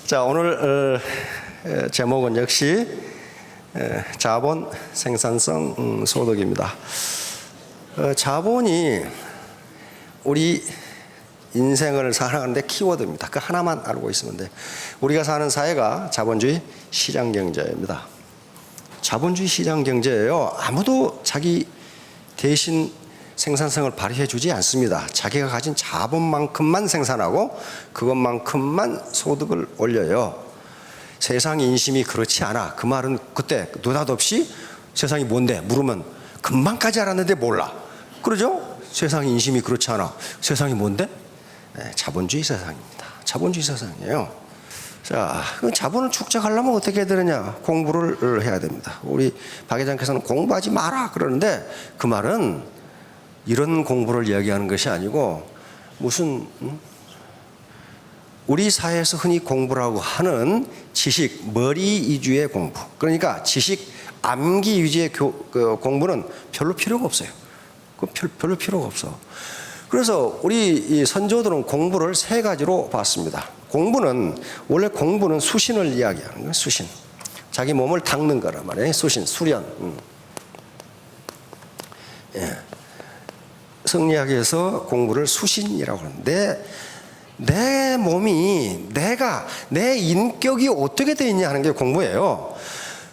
자, 오늘 제목은 역시 자본, 생산성, 소득입니다. 자본이 우리 인생을 살아가는데 키워드입니다. 그 하나만 알고 있으면 돼. 우리가 사는 사회가 자본주의 시장경제입니다. 자본주의 시장경제예요. 아무도 자기 대신 생산성을 발휘해 주지 않습니다. 자기가 가진 자본만큼만 생산하고 그것만큼만 소득을 올려요. 세상 인심이 그렇지 않아. 그 말은 그때 느닷없이 세상이 뭔데 물으면 금방까지 알았는데 몰라. 그러죠? 세상 인심이 그렇지 않아. 세상이 뭔데? 네, 자본주의 세상입니다. 자본주의 세상이에요. 자, 자본을 축적하려면 어떻게 해야 되느냐? 공부를 해야 됩니다. 우리 박 회장께서는 공부하지 마라 그러는데 그 말은 이런 공부를 이야기하는 것이 아니고 무슨 우리 사회에서 흔히 공부라고 하는 지식, 머리 위주의 공부, 그러니까 지식 암기 위주의 공부는 별로 필요가 없어요. 별로 필요가 없어. 그래서 우리 이 선조들은 공부를 세 가지로 봤습니다. 원래 공부는 수신을 이야기하는 거예요. 수신. 자기 몸을 닦는 거란 말이에요. 수신, 수련. 예. 성리학에서 공부를 수신이라고 하는데 내 몸이 내 인격이 어떻게 되어 있냐 하는 게 공부예요.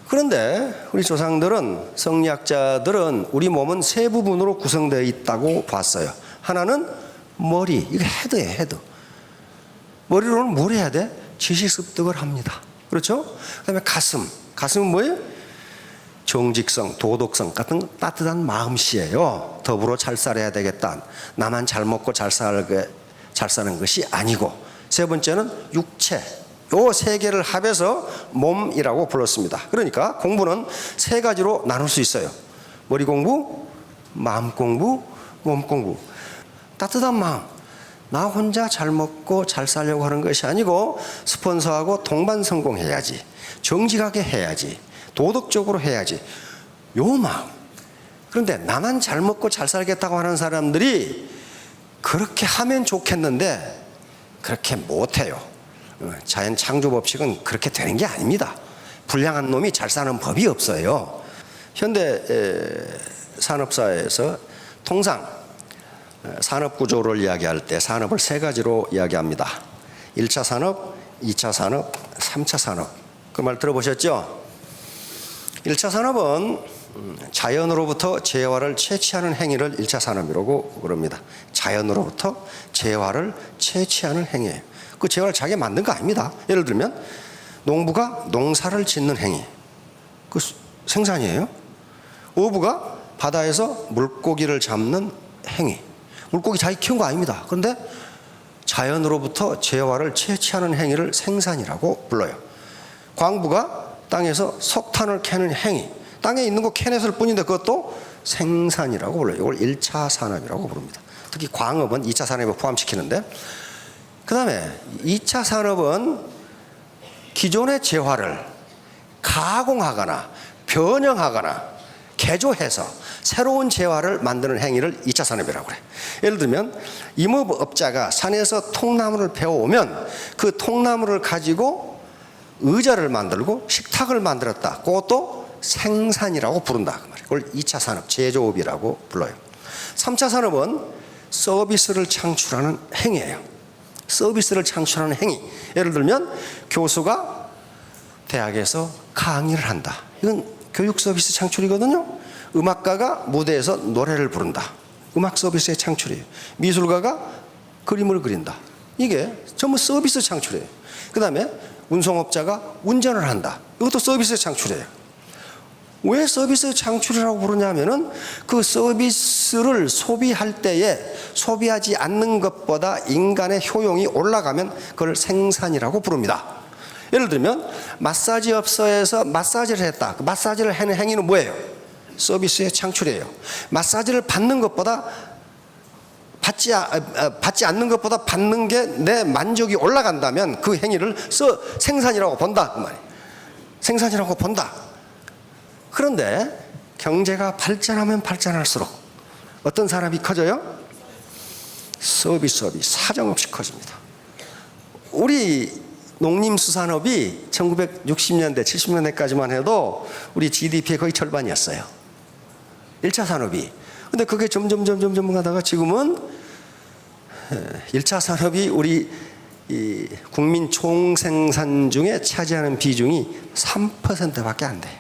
그런데 우리 조상들은, 성리학자들은 우리 몸은 세 부분으로 구성되어 있다고 봤어요. 하나는 머리, 이거 헤드예요. 헤드. 머리로는 뭘 해야 돼? 지식 습득을 합니다. 그렇죠? 그 다음에 가슴은 뭐예요? 정직성, 도덕성 같은 따뜻한 마음씨예요. 더불어 잘 살아야 되겠다. 나만 잘 먹고 잘 사는 것이 아니고. 세 번째는 육체. 요 세 개를 합해서 몸이라고 불렀습니다. 그러니까 공부는 세 가지로 나눌 수 있어요. 머리 공부, 마음 공부, 몸 공부. 따뜻한 마음. 나 혼자 잘 먹고 잘 살려고 하는 것이 아니고 스폰서하고 동반 성공해야지. 정직하게 해야지. 도덕적으로 해야지. 요 마음. 그런데 나만 잘 먹고 잘 살겠다고 하는 사람들이 그렇게 하면 좋겠는데 그렇게 못해요. 자연 창조 법칙은 그렇게 되는 게 아닙니다. 불량한 놈이 잘 사는 법이 없어요. 현대 산업사회에서 통상 산업구조를 이야기할 때 산업을 세 가지로 이야기합니다. 1차 산업, 2차 산업, 3차 산업. 그 말 들어보셨죠? 1차 산업은 자연으로부터 재화를 채취하는 행위를 1차 산업이라고 그럽니다. 자연으로부터 재화를 채취하는 행위예요. 그 재화를 자기가 만든 거 아닙니다. 예를 들면 농부가 농사를 짓는 행위, 그 생산이에요. 어부가 바다에서 물고기를 잡는 행위, 물고기 자기 키운 거 아닙니다. 그런데 자연으로부터 재화를 채취하는 행위를 생산이라고 불러요. 광부가 땅에서 석탄을 캐는 행위, 땅에 있는 거 캐냈을 뿐인데 그것도 생산이라고 불러요. 이걸 1차 산업이라고 부릅니다. 특히 광업은 2차 산업에 포함시키는데, 그 다음에 2차 산업은 기존의 재화를 가공하거나 변형하거나 개조해서 새로운 재화를 만드는 행위를 2차 산업이라고 그래요. 예를 들면 임업업자가 산에서 통나무를 베어오면 그 통나무를 가지고 의자를 만들고 식탁을 만들었다. 그것도 생산이라고 부른다. 그걸 2차 산업, 제조업이라고 불러요. 3차 산업은 서비스를 창출하는 행위예요. 서비스를 창출하는 행위. 예를 들면 교수가 대학에서 강의를 한다. 이건 교육 서비스 창출이거든요. 음악가가 무대에서 노래를 부른다. 음악 서비스의 창출이에요. 미술가가 그림을 그린다. 이게 전부 서비스 창출이에요. 그 다음에 운송업자가 운전을 한다. 이것도 서비스 창출이에요. 왜 서비스 창출이라고 부르냐면은 그 서비스를 소비할 때에 소비하지 않는 것보다 인간의 효용이 올라가면 그걸 생산이라고 부릅니다. 예를 들면 마사지업소에서 마사지를 했다. 그 마사지를 하는 행위는 뭐예요? 서비스의 창출이에요. 마사지를 받는 것보다 받지 않는 것보다 받는 게 내 만족이 올라간다면 그 행위를 생산이라고 본다. 그 말이에요. 생산이라고 본다. 그런데 경제가 발전하면 발전할수록 어떤 사람이 커져요? 서비스업이 사정없이 커집니다. 우리 농림수산업이 1960년대, 70년대까지만 해도 우리 GDP의 거의 절반이었어요. 1차 산업이. 근데 그게 점점 가다가 지금은 1차 산업이 우리 이 국민 총생산 중에 차지하는 비중이 3%밖에 안 돼요.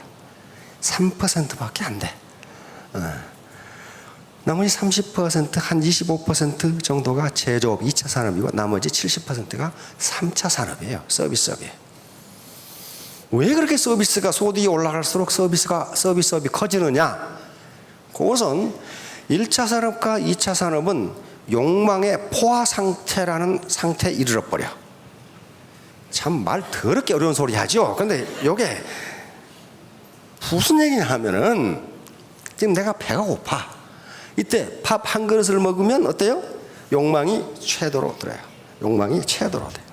3%밖에 안 돼. 나머지 30%, 한 25% 정도가 제조업 2차 산업이고 나머지 70%가 3차 산업이에요. 서비스업이에요. 왜 그렇게 서비스가 소득이 올라갈수록 서비스업이 커지느냐? 그것은 1차 산업과 2차 산업은 욕망의 포화 상태라는 상태에 이르러 버려. 참 말 더럽게 어려운 소리 하죠. 근데 이게 무슨 얘기냐 하면은 지금 내가 배가 고파. 이때 밥 한 그릇을 먹으면 어때요? 욕망이 최도로 들어요. 욕망이 최도로 돼요.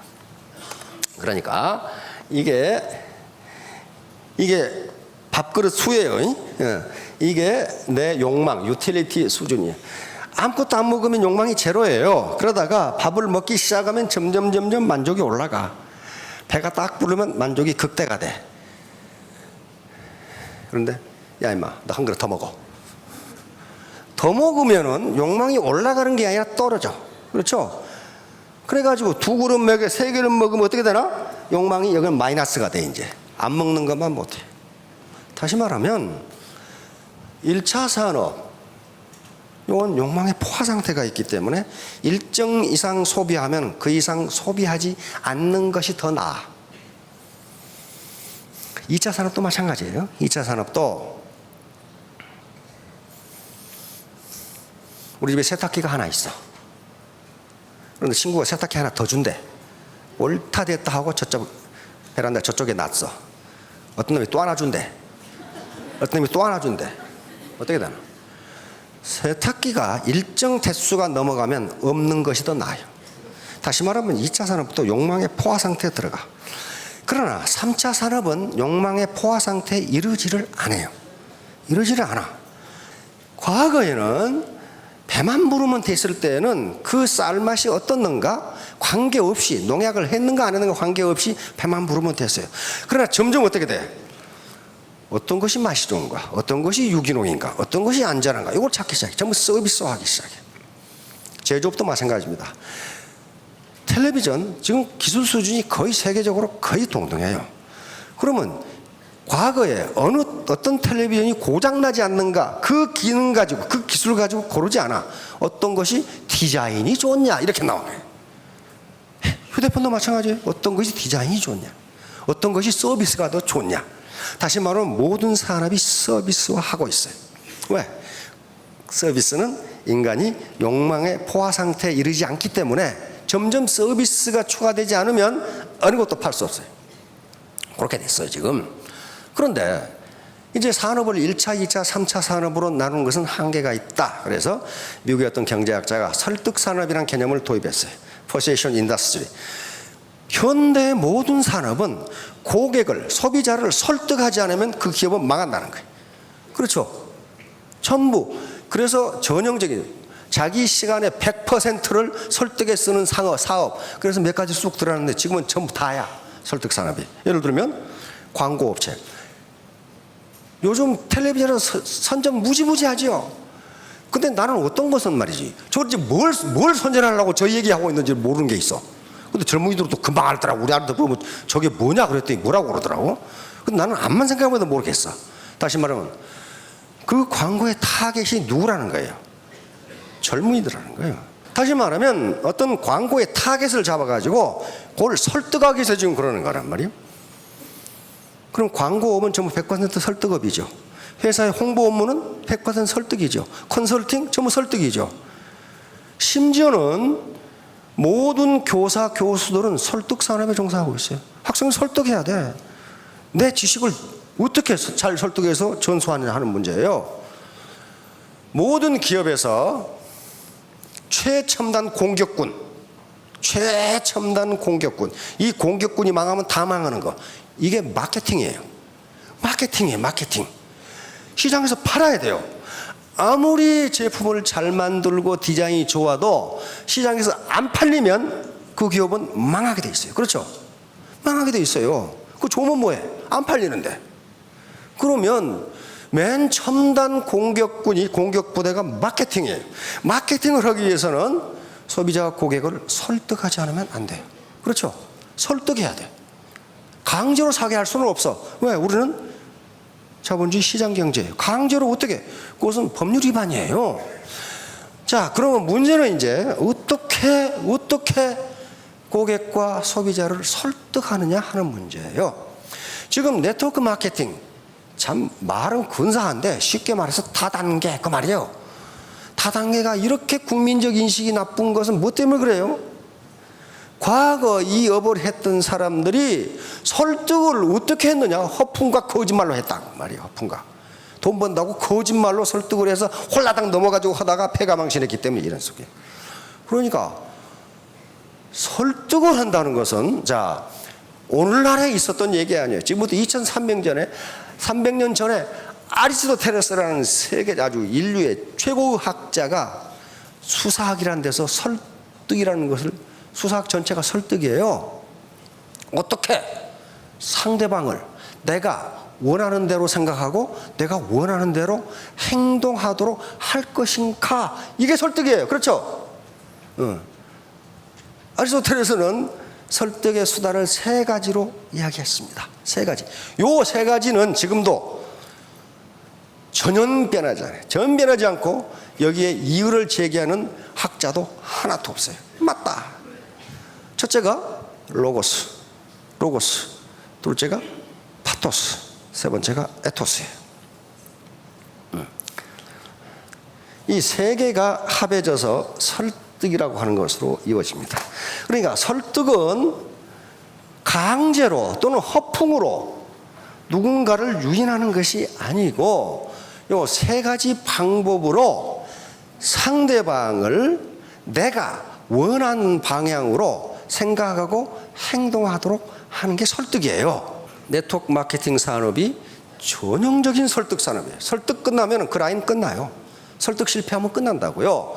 그러니까 이게 밥그릇 수예요. 이게 내 욕망, 유틸리티 수준이에요. 아무것도 안 먹으면 욕망이 제로예요. 그러다가 밥을 먹기 시작하면 점점 만족이 올라가. 배가 딱 부르면 만족이 극대가 돼. 그런데 야 임마, 너 한 그릇 더 먹어. 더 먹으면은 욕망이 올라가는 게 아니라 떨어져. 그렇죠? 그래가지고 2그릇 먹여 3그릇 먹으면 어떻게 되나? 욕망이 여기는 마이너스가 돼. 이제 안 먹는 것만 못해. 다시 말하면 1차 산업, 이건 욕망의 포화 상태가 있기 때문에 일정 이상 소비하면 그 이상 소비하지 않는 것이 더 나아. 2차 산업도 마찬가지예요. 2차 산업도 우리 집에 세탁기가 하나 있어. 그런데 친구가 세탁기 하나 더 준대. 옳다 됐다 하고 저쪽 베란다 저쪽에 놨어. 어떤 놈이 또 하나 준대. 어떤 놈이 또 하나 준대. 어떻게 되나? 세탁기가 일정 대수가 넘어가면 없는 것이 더 나아요. 다시 말하면 2차 산업도 욕망의 포화 상태에 들어가. 그러나 3차 산업은 욕망의 포화 상태에 이르지를 않아요. 이르지를 않아. 과거에는 배만 부르면 됐을 때는 그 쌀맛이 어떻는가 관계없이, 농약을 했는가 안 했는가 관계없이 배만 부르면 됐어요. 그러나 점점 어떻게 돼? 어떤 것이 맛이 좋은가, 어떤 것이 유기농인가, 어떤 것이 안전한가, 이걸 찾기 시작해. 전부 서비스화하기 시작해. 제조업도 마찬가지입니다. 텔레비전 지금 기술 수준이 거의 세계적으로 거의 동등해요. 그러면 과거에 어떤 텔레비전이 고장나지 않는가, 그 기능 가지고, 그 기술 가지고 고르지 않아. 어떤 것이 디자인이 좋냐 이렇게 나오는 거예요. 휴대폰도 마찬가지예요. 어떤 것이 디자인이 좋냐, 어떤 것이 서비스가 더 좋냐. 다시 말하면 모든 산업이 서비스화하고 있어요. 왜? 서비스는 인간이 욕망의 포화 상태에 이르지 않기 때문에 점점 서비스가 추가되지 않으면 어느 것도 팔 수 없어요. 그렇게 됐어요 지금. 그런데 이제 산업을 1차, 2차, 3차 산업으로 나누는 것은 한계가 있다. 그래서 미국의 어떤 경제학자가 설득산업이라는 개념을 도입했어요. Persuasion Industry. 현대의 모든 산업은 고객을, 소비자를 설득하지 않으면 그 기업은 망한다는 거예요. 그렇죠? 전부. 그래서 전형적인 자기 시간의 100%를 설득에 쓰는 사업. 그래서 몇 가지 쑥 들어가는데 지금은 전부 다야. 설득 산업이. 예를 들면 광고업체. 요즘 텔레비전에서 선전 무지무지하죠. 근데 나는 어떤 것은 말이지, 저지 뭘 선전하려고 저 얘기하고 있는지 모르는 게 있어. 근데 젊은이들은 또 금방 알더라고. 우리 아들도 보면 저게 뭐냐 그랬더니 뭐라고 그러더라고. 근데 나는 암만 생각해도 모르겠어. 다시 말하면 그 광고의 타겟이 누구라는 거예요? 젊은이들라는 거예요. 다시 말하면 어떤 광고의 타겟을 잡아가지고 그걸 설득하기 위해서 지금 그러는 거란 말이에요. 그럼 광고업은 전부 100% 설득업이죠. 회사의 홍보 업무는 100% 설득이죠. 컨설팅 전부 설득이죠. 심지어는 모든 교사, 교수들은 설득 산업에 종사하고 있어요. 학생을 설득해야 돼. 내 지식을 어떻게 잘 설득해서 전수하느냐 하는 문제예요. 모든 기업에서 최첨단 공격군, 이 공격군이 망하면 다 망하는 거. 이게 마케팅이에요. 마케팅. 시장에서 팔아야 돼요. 아무리 제품을 잘 만들고 디자인이 좋아도 시장에서 안 팔리면 그 기업은 망하게 돼 있어요. 그렇죠? 망하게 돼 있어요. 그 좋으면 뭐해? 안 팔리는데. 그러면 맨 첨단 공격 부대가 마케팅이에요. 마케팅을 하기 위해서는 소비자가 고객을 설득하지 않으면 안 돼요. 그렇죠? 설득해야 돼. 강제로 사게 할 수는 없어. 왜? 우리는 자본주의 시장 경제예요. 강제로 어떻게? 그것은 법률 위반이에요. 자, 그러면 문제는 이제 어떻게 고객과 소비자를 설득하느냐 하는 문제예요. 지금 네트워크 마케팅, 참 말은 근사한데 쉽게 말해서 다단계 그 말이에요. 다단계가 이렇게 국민적 인식이 나쁜 것은 뭐 때문에 그래요? 과거 이 업을 했던 사람들이 설득을 어떻게 했느냐? 허풍과 거짓말로 했다 말이에요. 허풍과 돈 번다고 거짓말로 설득을 해서 홀라당 넘어가지고 하다가 패가망신했기 때문에 이런 속에. 그러니까 설득을 한다는 것은, 자, 오늘날에 있었던 얘기 아니에요. 지금부터 300년 전에 아리스토텔레스라는 세계 아주 인류의 최고 학자가 수사학이라는 데서 설득이라는 것을, 수사학 전체가 설득이에요. 어떻게 상대방을 내가 원하는 대로 생각하고 내가 원하는 대로 행동하도록 할 것인가, 이게 설득이에요. 그렇죠? 아리스토텔레스는 설득의 수단을 3가지로 이야기했습니다. 3가지. 요 3가지는 지금도 전혀 변하지 않아요. 전혀 변하지 않고 여기에 이유를 제기하는 학자도 하나도 없어요. 맞다. 첫째가 로고스. 둘째가 파토스. 세 번째가 에토스예요. 이 3개가 합해져서 설득이라고 하는 것으로 이루어집니다. 그러니까 설득은 강제로 또는 허풍으로 누군가를 유인하는 것이 아니고, 요 3가지 방법으로 상대방을 내가 원하는 방향으로 생각하고 행동하도록 하는 게 설득이에요. 네트워크 마케팅 산업이 전형적인 설득 산업이에요. 설득 끝나면 그 라인 끝나요. 설득 실패하면 끝난다고요.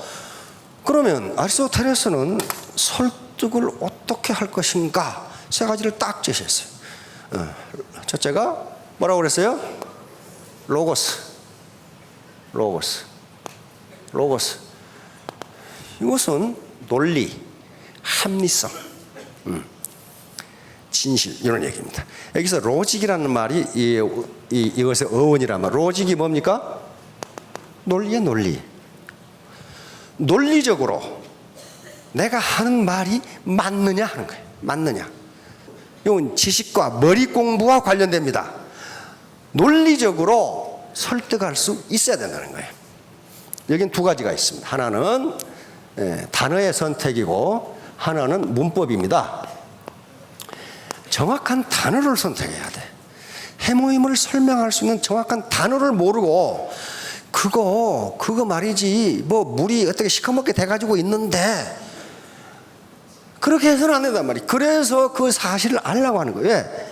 그러면 아리스토텔레스는 설득을 어떻게 할 것인가 3가지를 딱 제시했어요. 첫째가 뭐라고 그랬어요? 로고스. 이것은 논리, 합리성, 진실, 이런 얘기입니다. 여기서 로직이라는 말이 이것의 어원이란 말. 로직이 뭡니까? 논리의 논리. 논리적으로 내가 하는 말이 맞느냐 하는 거예요. 맞느냐. 이건 지식과 머리 공부와 관련됩니다. 논리적으로 설득할 수 있어야 된다는 거예요. 여긴 2가지가 있습니다. 하나는 단어의 선택이고 하나는 문법입니다. 정확한 단어를 선택해야 돼. 해모임을 설명할 수 있는 정확한 단어를 모르고 그거 말이지 뭐 물이 어떻게 시커멓게 돼가지고 있는데 그렇게 해서는 안 된단 말이에요. 그래서 그 사실을 알려고 하는 거예요. 왜?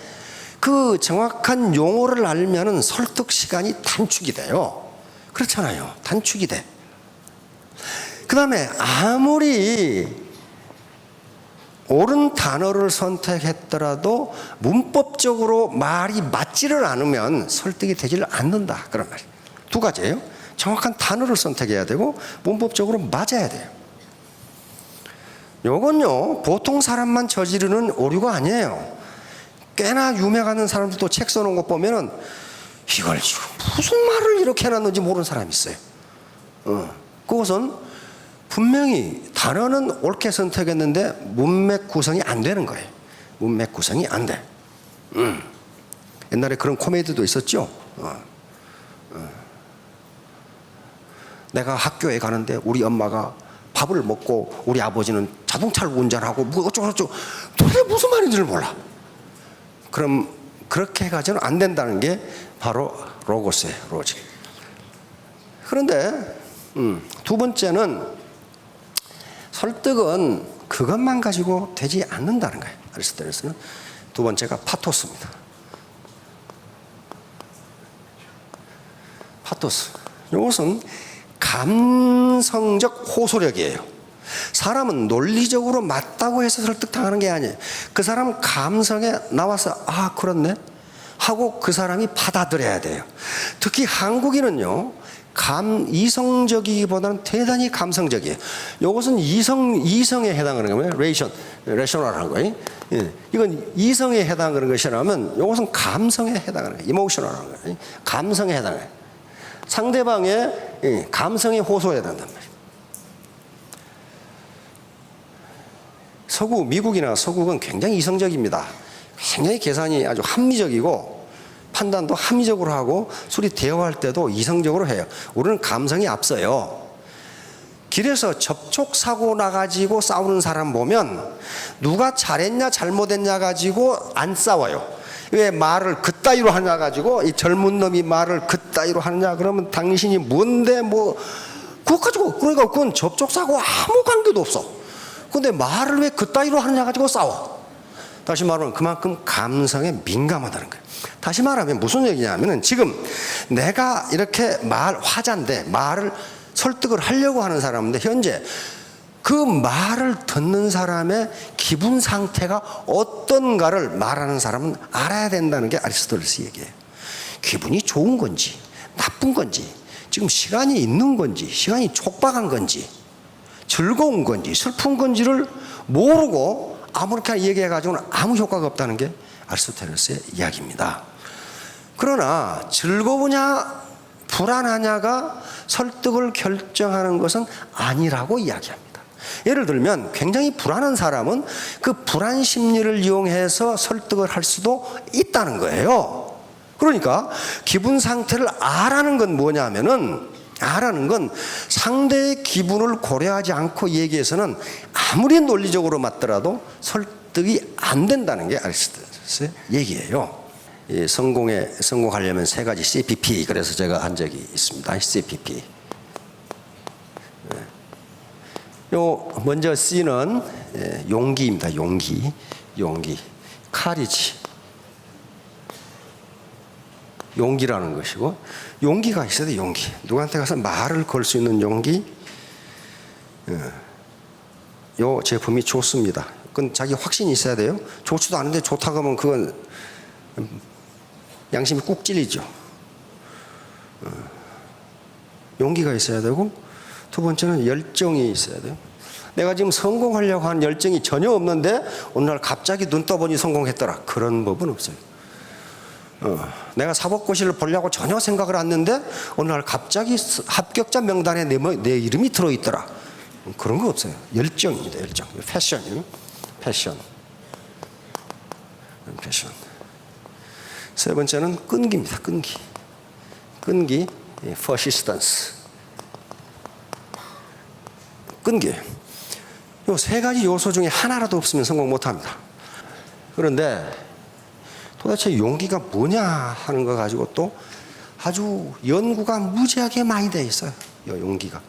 그 정확한 용어를 알면은 설득 시간이 단축이 돼요. 그렇잖아요. 단축이 돼. 그 다음에 아무리 옳은 단어를 선택했더라도 문법적으로 말이 맞지를 않으면 설득이 되지를 않는다, 그런 말이에요. 2가지예요. 정확한 단어를 선택해야 되고 문법적으로 맞아야 돼요. 요건요 보통 사람만 저지르는 오류가 아니에요. 꽤나 유명한 사람들도 책 써놓은 거 보면은 이걸 지금 무슨 말을 이렇게 해놨는지 모르는 사람이 있어요. 그것은 분명히 단어는 옳게 선택했는데 문맥 구성이 안 되는 거예요. 문맥 구성이 안 돼. 옛날에 그런 코미디도 있었죠. 내가 학교에 가는데 우리 엄마가 밥을 먹고 우리 아버지는 자동차를 운전하고 뭐 어쩌고저쩌고, 도대체 무슨 말인지를 몰라. 그럼 그렇게 해가지고는 안 된다는 게 바로 로고스예요. 로직. 그런데 2번째는 설득은 그것만 가지고 되지 않는다는 거예요. 아리스토텔레스는 2번째가 파토스입니다. 파토스. 이것은 감성적 호소력이에요. 사람은 논리적으로 맞다고 해서 설득당하는 게 아니에요. 그 사람 감성에 나와서 아 그렇네 하고 그 사람이 받아들여야 돼요. 특히 한국인은요 이성적이기보다는 대단히 감성적이에요. 이것은 이성에 해당하는 거예요. 레이셔널한 거예요. 예. 이건 이성에 해당하는 것이라면 이것은 감성에 해당하는 거예요. 이모셔널한 거예요. 감성에 해당해요. 상대방의 감성에 호소해야 된단 말이에요. 미국이나 서구는 굉장히 이성적입니다. 굉장히 계산이 아주 합리적이고 판단도 합리적으로 하고 둘이 대화할 때도 이성적으로 해요. 우리는 감성이 앞서요. 길에서 접촉사고 나가지고 싸우는 사람 보면 누가 잘했냐 잘못했냐 가지고 안 싸워요. 왜 말을 그따위로 하냐 가지고 이 젊은 놈이 말을 그따위로 하느냐 그러면 당신이 뭔데 뭐 그거 가지고 그러니까 그건 접촉사고 아무 관계도 없어. 근데 말을 왜 그따위로 하느냐 가지고 싸워. 다시 말하면 그만큼 감성에 민감하다는 거예요. 다시 말하면 무슨 얘기냐면은 지금 내가 이렇게 화자인데 말을 설득을 하려고 하는 사람인데 현재 그 말을 듣는 사람의 기분 상태가 어떤가를 말하는 사람은 알아야 된다는 게 아리스토텔레스 얘기예요. 기분이 좋은 건지 나쁜 건지 지금 시간이 있는 건지 시간이 촉박한 건지 즐거운 건지 슬픈 건지를 모르고 아무렇게나 얘기해가지고는 아무 효과가 없다는 게 아리스토텔레스의 이야기입니다. 그러나 즐거우냐 불안하냐가 설득을 결정하는 것은 아니라고 이야기합니다. 예를 들면 굉장히 불안한 사람은 그 불안 심리를 이용해서 설득을 할 수도 있다는 거예요. 그러니까 기분 상태를 아라는 건 뭐냐면은 아라는 건 상대의 기분을 고려하지 않고 얘기해서는 아무리 논리적으로 맞더라도 설득이 안 된다는 게 아리스토텔레스의 얘기예요. 성공하려면 세 가지 CPP 그래서 제가 한 적이 있습니다. CPP. 먼저 C는 용기입니다. 용기. 카리지. 용기라는 것이고 용기가 있어야 돼. 용기. 누구한테 가서 말을 걸 수 있는 용기. 요 제품이 좋습니다. 그건 자기 확신이 있어야 돼요. 좋지도 않은데 좋다고 하면 그건 양심이 꾹 찔리죠. 용기가 있어야 되고 두 번째는 열정이 있어야 돼요. 내가 지금 성공하려고 하는 열정이 전혀 없는데 어느 날 갑자기 눈 떠보니 성공했더라. 그런 법은 없어요. 내가 사법고시를 보려고 전혀 생각을 안 했는데 어느 날 갑자기 합격자 명단에 내 이름이 들어있더라. 그런 거 없어요. 열정입니다. 열정. 패션. 세 번째는 끈기입니다. 끈기, persistence. 끈기. 이 세 가지 요소 중에 하나라도 없으면 성공 못합니다. 그런데 도대체 용기가 뭐냐 하는 거 가지고 또 아주 연구가 무지하게 많이 돼 있어요. 용기가.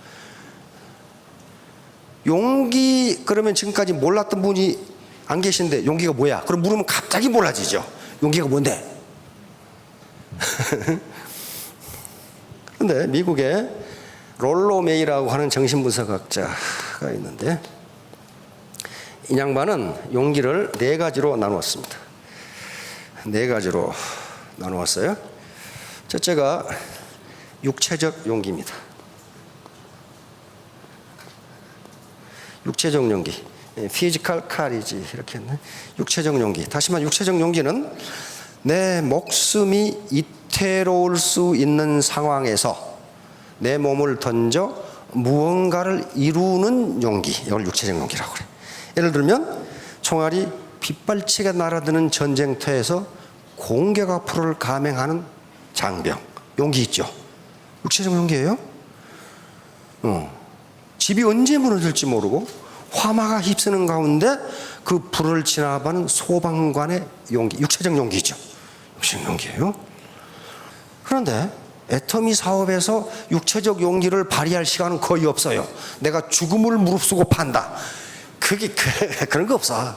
용기 그러면 지금까지 몰랐던 분이 안 계신데 용기가 뭐야? 그럼 물으면 갑자기 몰라지죠. 용기가 뭔데? 그런데 미국에 롤로 메이라고 하는 정신분석학자가 있는데 이 양반은 용기를 네 가지로 나누었습니다. 네 가지로 나누었어요. 첫째가 육체적 용기입니다. 육체적 용기, physical courage 이렇게 했네. 육체적 용기. 다시 말해 육체적 용기는 내 목숨이 이태로울 수 있는 상황에서 내 몸을 던져 무언가를 이루는 용기. 이걸 육체적 용기라고 그래. 예를 들면 총알이 빗발치게 날아드는 전쟁터에서 공격 앞으로를 감행하는 장병. 용기 있죠. 육체적 용기예요. 집이 언제 무너질지 모르고 화마가 휩쓰는 가운데 그 불을 진압하는 소방관의 용기. 육체적 용기죠. 육체적 용기예요. 그런데 애터미 사업에서 육체적 용기를 발휘할 시간은 거의 없어요. 내가 죽음을 무릅쓰고 판다. 그런 거 없어.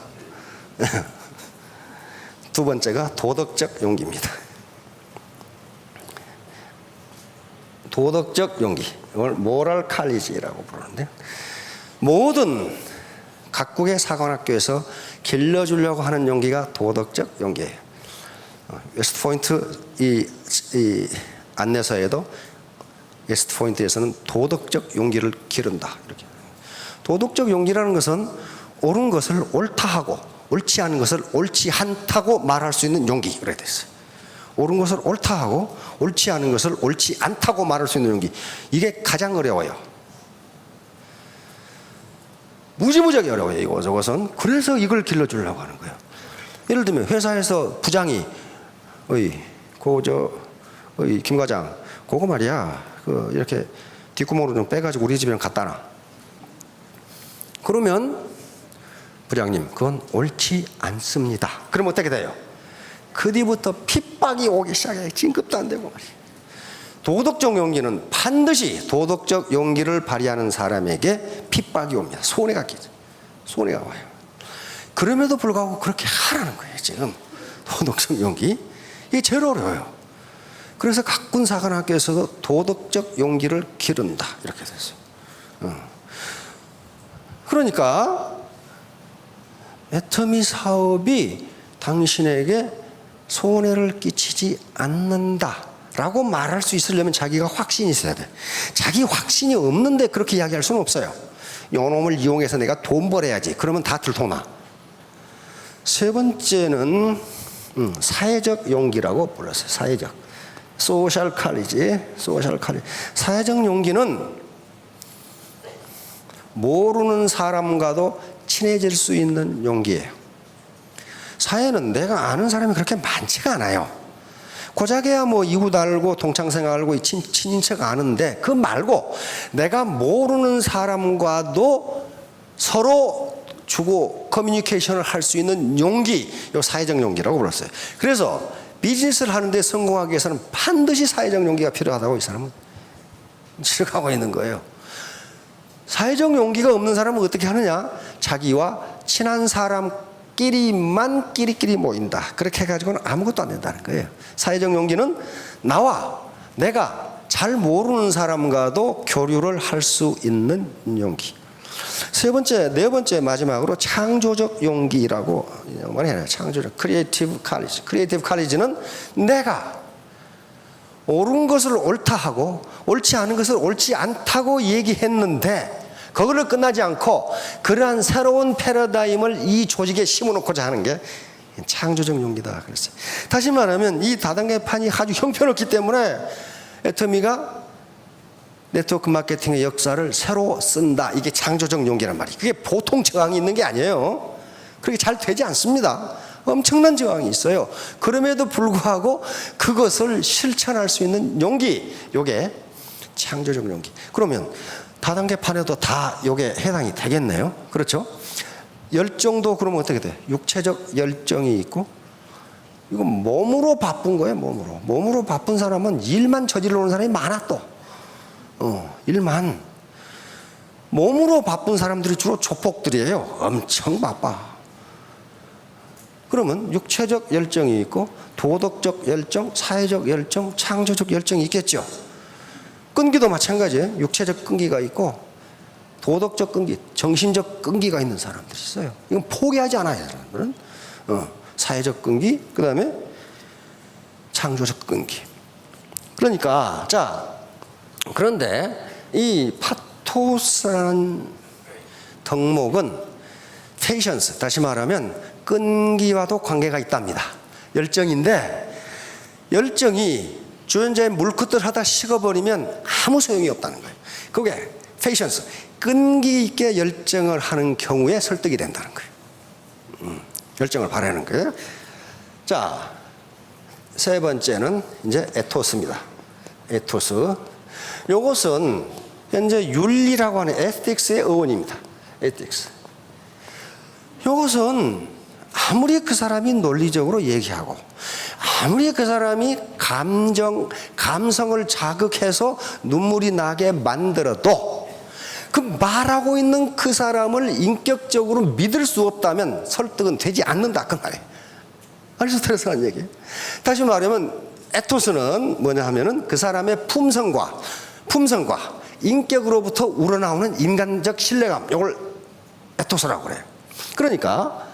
두 번째가 도덕적 용기입니다. 도덕적 용기. 이걸 모럴 칼리지라고 부르는데 모든 각국의 사관학교에서 길러주려고 하는 용기가 도덕적 용기예요. 웨스트포인트 이 안내서에도 웨스트포인트에서는 도덕적 용기를 기른다. 이렇게. 도덕적 용기라는 것은 옳은 것을 옳다하고 옳지 않은 것을 옳지 않다고 말할 수 있는 용기. 그래 됐어요. 옳은 것을 옳다하고 옳지 않은 것을 옳지 않다고 말할 수 있는 용기. 이게 가장 어려워요. 무지무지하게 어려워요. 이거 저것은. 그래서 이걸 길러주려고 하는 거예요. 예를 들면 회사에서 부장이 김 과장 그거 말이야 이렇게 뒷구멍으로 좀 빼가지고 우리 집이랑 갖다 놔. 그러면 부장님 그건 옳지 않습니다. 그럼 어떻게 돼요? 그 뒤부터 핍박이 오기 시작해. 진급도 안 되고 말이야. 도덕적 용기는 반드시 도덕적 용기를 발휘하는 사람에게 핍박이 옵니다. 손해가 끼죠. 손해가 와요. 그럼에도 불구하고 그렇게 하라는 거예요. 지금 도덕적 용기 이게 제일 어려워요. 그래서 각군 사관학교에서도 도덕적 용기를 기른다 이렇게 됐어요. 그러니까 애터미 사업이 당신에게 손해를 끼치지 않는다라고 말할 수 있으려면 자기가 확신이 있어야 돼. 자기 확신이 없는데 그렇게 이야기할 수는 없어요. 요놈을 이용해서 내가 돈 벌어야지. 그러면 다 들통나. 세 번째는 사회적 용기라고 불렀어요. 사회적. 소셜 카리지. 사회적 용기는 모르는 사람과도 친해질 수 있는 용기예요. 사회는 내가 아는 사람이 그렇게 많지가 않아요. 고작해야 뭐 이웃 알고 동창생 알고 친인척 아는데 그 말고 내가 모르는 사람과도 서로 주고 커뮤니케이션을 할 수 있는 용기, 이 사회적 용기라고 불렀어요. 그래서 비즈니스를 하는데 성공하기 위해서는 반드시 사회적 용기가 필요하다고 이 사람은 지적하고 있는 거예요. 사회적 용기가 없는 사람은 어떻게 하느냐? 자기와 친한 사람끼리만 끼리끼리 모인다. 그렇게 해가지고는 아무것도 안 된다는 거예요. 사회적 용기는 내가 잘 모르는 사람과도 교류를 할 수 있는 용기. 네 번째 마지막으로 창조적 용기라고 말해요. 창조적 크리에이티브 카리지. 크리에이티브 카리지는 내가 옳은 것을 옳다 하고 옳지 않은 것을 옳지 않다고 얘기했는데 그걸로 끝나지 않고 그러한 새로운 패러다임을 이 조직에 심어놓고자 하는 게 창조적 용기다 그랬어요. 다시 말하면 이 다단계판이 아주 형편없기 때문에 애터미가 네트워크 마케팅의 역사를 새로 쓴다. 이게 창조적 용기란 말이에요. 그게 보통 저항이 있는 게 아니에요. 그렇게 잘 되지 않습니다. 엄청난 저항이 있어요. 그럼에도 불구하고 그것을 실천할 수 있는 용기, 이게 창조적 용기. 그러면 다단계판에도 다 이게 해당이 되겠네요. 그렇죠? 열정도 그러면 어떻게 돼? 육체적 열정이 있고, 이건 몸으로 바쁜 거예요. 몸으로 바쁜 사람은 일만 저질러 오는 사람이 많아 또. 일만. 몸으로 바쁜 사람들이 주로 조폭들이에요. 엄청 바빠. 그러면 육체적 열정이 있고 도덕적 열정, 사회적 열정, 창조적 열정이 있겠죠. 끈기도 마찬가지예요. 육체적 끈기가 있고 도덕적 끈기, 정신적 끈기가 있는 사람들이 있어요. 이건 포기하지 않아요. 사람들은. 사회적 끈기, 그 다음에 창조적 끈기. 그러니까 그런데 이 파토스라는 덕목은 페이션스, 다시 말하면 끈기와도 관계가 있답니다. 열정인데 열정이 주연자의 물끝을 하다 식어버리면 아무 소용이 없다는 거예요. 그게 페이션스, 끈기 있게 열정을 하는 경우에 설득이 된다는 거예요. 열정을 발휘하는 거예요. 자, 세 번째는 이제 에토스입니다. 에토스. 요것은 현재 윤리라고 하는 에틱스의 어원입니다. 에틱스. 요것은 아무리 그 사람이 논리적으로 얘기하고 아무리 그 사람이 감성을 자극해서 눈물이 나게 만들어도 그 말하고 있는 그 사람을 인격적으로 믿을 수 없다면 설득은 되지 않는다 그 말이에요. 아리스토텔레스가 한 얘기예요. 다시 말하면 에토스는 뭐냐 하면은 그 사람의 품성과 인격으로부터 우러나오는 인간적 신뢰감, 이걸 에토스라고 그래요. 그러니까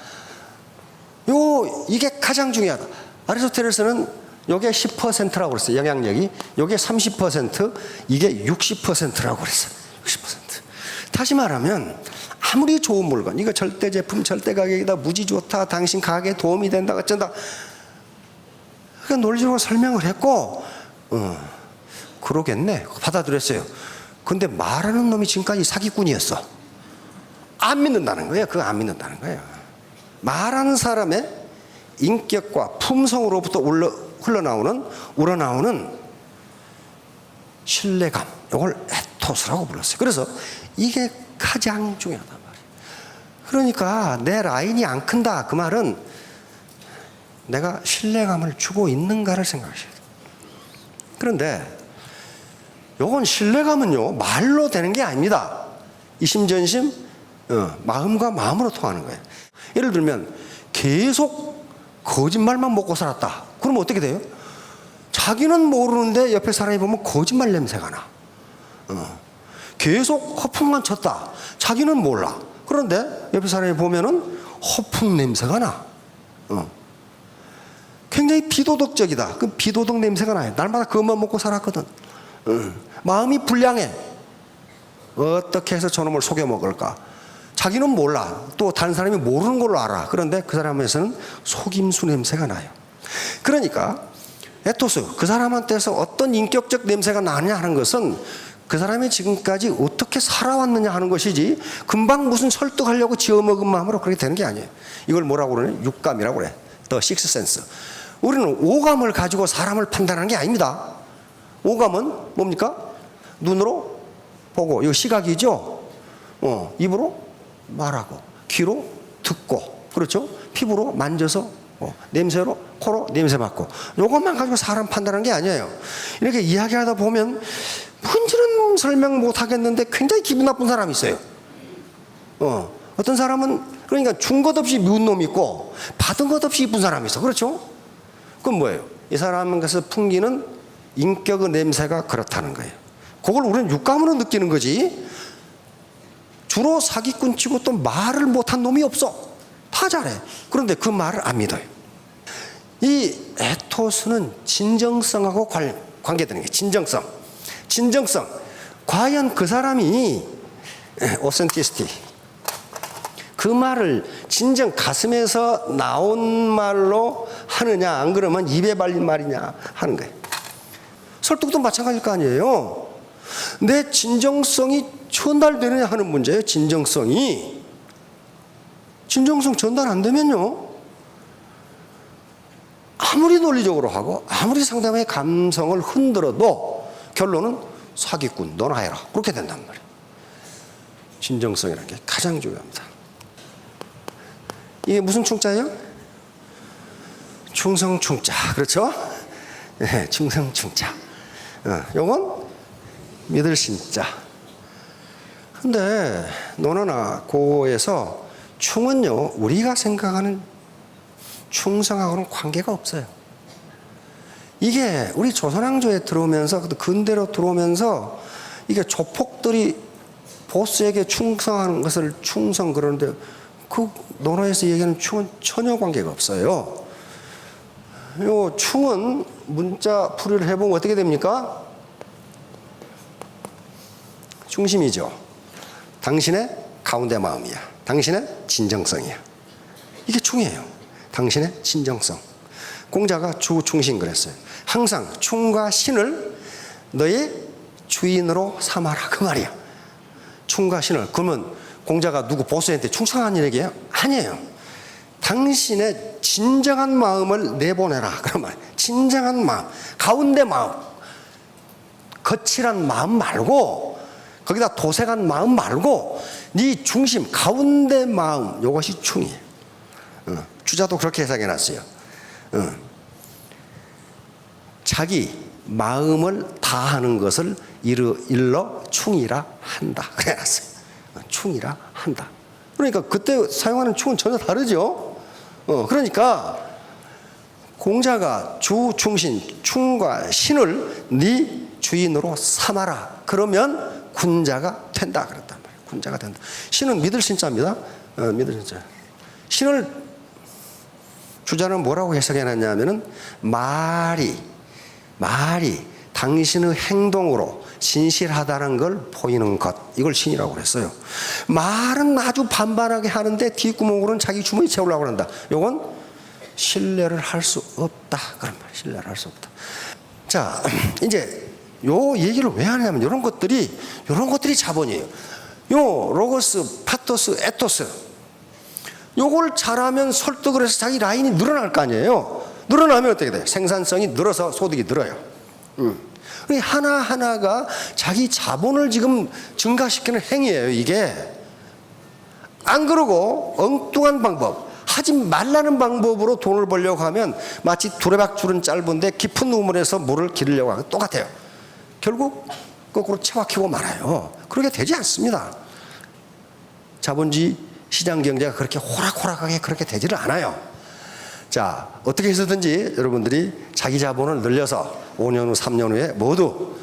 이게 가장 중요하다. 아리스토텔레스는 요게 10%라고 그랬어요. 영향력이. 요게 30%, 이게 60%라고 그랬어요. 60%. 다시 말하면 아무리 좋은 물건, 이거 절대 제품, 절대 가격이다, 무지 좋다, 당신 가게에 도움이 된다, 어쩐다. 그러니까 논리적으로 설명을 했고, 그러겠네. 받아들였어요. 근데 말하는 놈이 지금까지 사기꾼이었어. 안 믿는다는 거예요. 그거 안 믿는다는 거예요. 말하는 사람의 인격과 품성으로부터 우러나오는 신뢰감, 이걸 에토스라고 불렀어요. 그래서 이게 가장 중요하단 말이에요. 그러니까 내 라인이 안 큰다, 그 말은 내가 신뢰감을 주고 있는가를 생각하셔야 돼요. 그런데 요건 신뢰감은요, 말로 되는 게 아닙니다. 이심전심, 마음과 마음으로 통하는 거예요. 예를 들면 계속 거짓말만 먹고 살았다. 그러면 어떻게 돼요? 자기는 모르는데 옆에 사람이 보면 거짓말 냄새가 나. 계속 허풍만 쳤다. 자기는 몰라. 그런데 옆에 사람이 보면은 허풍 냄새가 나. 굉장히 비도덕적이다. 그 비도덕 냄새가 나요. 날마다 그것만 먹고 살았거든. 마음이 불량해. 어떻게 해서 저놈을 속여 먹을까? 자기는 몰라. 또 다른 사람이 모르는 걸로 알아. 그런데 그 사람에서는 속임수 냄새가 나요. 그러니까 에토스, 그 사람한테서 어떤 인격적 냄새가 나느냐 하는 것은 그 사람이 지금까지 어떻게 살아왔느냐 하는 것이지, 금방 무슨 설득하려고 지어먹은 마음으로 그렇게 되는 게 아니에요. 이걸 뭐라고 그러냐? 육감이라고 그래. The sixth sense. 우리는 오감을 가지고 사람을 판단하는 게 아닙니다. 오감은 뭡니까? 눈으로 보고, 이거 시각이죠? 입으로 말하고, 귀로 듣고, 그렇죠? 피부로 만져서, 냄새로, 코로 냄새 맡고, 이것만 가지고 사람 판단하는 게 아니에요. 이렇게 이야기하다 보면 뭔지는 설명 못 하겠는데 굉장히 기분 나쁜 사람이 있어요. 어떤 사람은 그러니까 준 것 없이 미운 놈이 있고 받은 것 없이 이쁜 사람이 있어. 그렇죠? 그건 뭐예요? 이 사람에서 풍기는 인격의 냄새가 그렇다는 거예요. 그걸 우리는 육감으로 느끼는 거지. 주로 사기꾼 치고 또 말을 못한 놈이 없어. 다 잘해. 그런데 그 말을 안 믿어요. 이 에토스는 진정성하고 관계되는 게 진정성. 과연 그 사람이 오센티시티, 그 말을 진정 가슴에서 나온 말로 하느냐, 안 그러면 입에 발린 말이냐 하는 거예요. 설득도 마찬가지일 거 아니에요. 내 진정성이 전달되느냐 하는 문제예요. 진정성 전달 안 되면요, 아무리 논리적으로 하고 아무리 상대방의 감성을 흔들어도 결론은 사기꾼, 너나 해라, 그렇게 된단 말이에요. 진정성이라는 게 가장 중요합니다. 이게 무슨 충자예요? 충성충자. 그렇죠? 네, 충성충자. 요건 믿을 신자. 근데 논어나 고어에서 충은요, 우리가 생각하는 충성하고는 관계가 없어요. 이게 우리 조선왕조에 들어오면서, 근대로 들어오면서 이게 조폭들이 보스에게 충성하는 것을 충성 그러는데, 그 논어에서 얘기하는 충은 전혀 관계가 없어요. 요 충은 문자 풀이를 해보면 어떻게 됩니까? 중심이죠. 당신의 가운데 마음이야. 당신의 진정성이야. 이게 충이에요. 당신의 진정성. 공자가 주충신 그랬어요. 항상 충과 신을 너의 주인으로 삼아라, 그 말이야. 충과 신을. 그러면 공자가 누구 보스한테 충성한 얘기예요? 아니에요. 당신의 진정한 마음을 내보내라, 그런 말. 진정한 마음, 가운데 마음, 거칠한 마음 말고, 거기다 도색한 마음 말고, 네 중심, 가운데 마음, 이것이 충이에요. 주자도 그렇게 해석해놨어요. 자기 마음을 다하는 것을 일러 충이라 한다, 그래놨어요. 충이라 한다. 그러니까 그때 사용하는 충은 전혀 다르죠. 그러니까 공자가 주충신, 충과 신을 네 주인으로 삼아라. 그러면 군자가 된다 그랬단 말이에요. 군자가 된다. 신은 믿을 신자입니다. 믿을 신자. 신을 주자는 뭐라고 해석해놨냐면은 말이 당신의 행동으로 진실하다는 걸 보이는 것, 이걸 신이라고 그랬어요. 말은 아주 반반하게 하는데 뒷구멍으로는 자기 주머니 채우려고 한다. 요건 신뢰를 할 수 없다 그런 말이에요. 신뢰를 할 수 없다. 자, 이제 요 얘기를 왜 하냐면 이런 것들이 자본이에요. 요 로고스, 파토스, 에토스, 요걸 잘하면 설득을 해서 자기 라인이 늘어날 거 아니에요. 늘어나면 어떻게 돼요? 생산성이 늘어서 소득이 늘어요. 하나하나가 자기 자본을 지금 증가시키는 행위예요, 이게. 안 그러고 엉뚱한 방법, 하지 말라는 방법으로 돈을 벌려고 하면 마치 두레박줄은 짧은데 깊은 우물에서 물을 기르려고 하는 것 똑같아요. 결국 거꾸로 채워키고 말아요. 그렇게 되지 않습니다. 자본주의 시장 경제가 그렇게 호락호락하게 그렇게 되지를 않아요. 자, 어떻게 해서든지 여러분들이 자기 자본을 늘려서 5년 후, 3년 후에 모두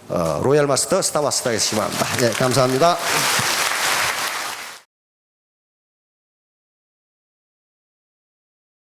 로얄 마스터, 스타 마스터가 되시기 바랍니다. 네, 감사합니다.